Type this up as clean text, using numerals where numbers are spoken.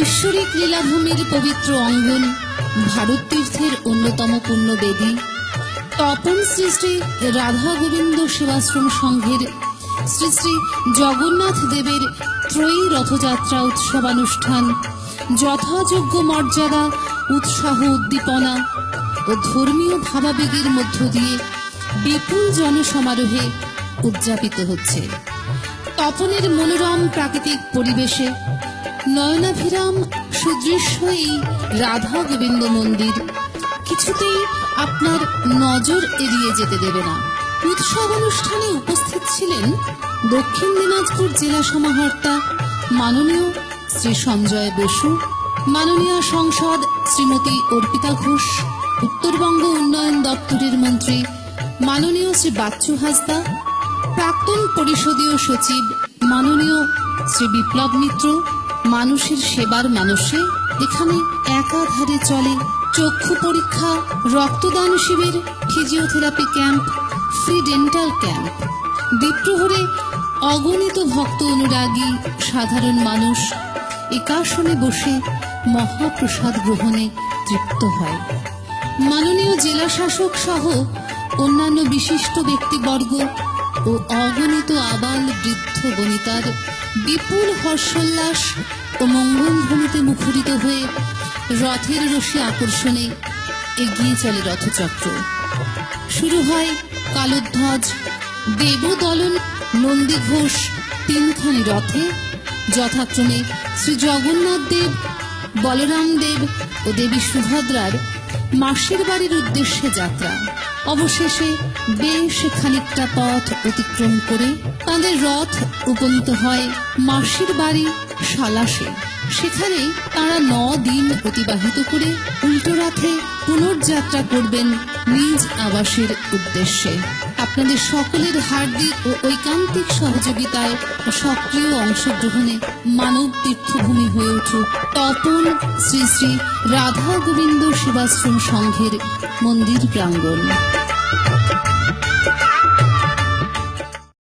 ঐশ্বরিক লীলাভূমির পবিত্র অঙ্গন, ভারত তীর্থের অন্যতম পুণ্যবেদী, তপন শ্রী শ্রী রাধা গোবিন্দ সেবাশ্রম সংঘের শ্রী শ্রী জগন্নাথ দেবের ত্রয়ী রথযাত্রা উৎসবানুষ্ঠান যথাযোগ্য মর্যাদা, উৎসাহ, উদ্দীপনা ও ধর্মীয় ভাবাবেগের মধ্য দিয়ে বিপুল জনসমারোহে উদযাপিত হচ্ছে। তপনের মনোরম প্রাকৃতিক পরিবেশে নয়নাভিরাম সুদৃশ্য এই রাধা গোবিন্দ মন্দির কিছুতেই আপনার নজর এড়িয়ে যেতে দেবে না। উৎসব অনুষ্ঠানে উপস্থিত ছিলেন দক্ষিণ দিনাজপুর জেলা সমাহর্তা মাননীয় শ্রী সঞ্জয় বসু, মাননীয় সংসদ শ্রীমতী অর্পিতা ঘোষ, উত্তরবঙ্গ উন্নয়ন দপ্তরের মন্ত্রী মাননীয় শ্রী বাচ্চু হাসদা, প্রাক্তন পরিষদীয় সচিব মাননীয় শ্রী বিপ্লব মিত্র। মানুষের সেবার মানুষে এখানে একাধারে চলে চক্ষু পরীক্ষা, রক্তদান শিবির, physiotherapy camp, free dental camp. দ্বীপ্রহরে অগণিত ভক্ত অনুরাগী সাধারণ মানুষ একাসনে বসে মহাপ্রসাদ গ্রহণে তৃপ্ত হয়। মাননীয় জেলা শাসক সহ অন্যান্য বিশিষ্ট ব্যক্তিবর্গ ও অগণিত আবাল বৃদ্ধ বনিতার বিপুল হর্ষোল্লাস ও মঙ্গলধ্বনিতে মুখরিত হয়ে রথের রশি আকর্ষণে এগিয়ে চলে রথচক্র। শুরু হয় কালোধ্বজ, দেবদলন, নন্দীঘোষ তিনখানি রথে যথাক্রমে শ্রী জগন্নাথ দেব, বলরাম দেব ও দেবী সুভদ্রার মাসির বাড়ির উদ্দেশ্যে যাত্রা। অবশেষে বেশ খানিকটা পথ অতিক্রম করে তাদের রথ উপনীত হয় মাসির বাড়ি সালাসে। সেখানে তারা 9 দিন অতিবাহিত করে উল্টো রথে পুনর্যাত্রা করবেন নিজ আবাসের উদ্দেশ্যে। আপনাদের সকলের হার্দিক ও ঐকান্তিক সহযোগিতায় ও সক্রিয় অংশগ্রহণে মানব তীর্থভূমি হয়ে উঠুক তপন শ্রী শ্রী রাধা গোবিন্দ সেবাশ্রম সংঘের মন্দির প্রাঙ্গণ।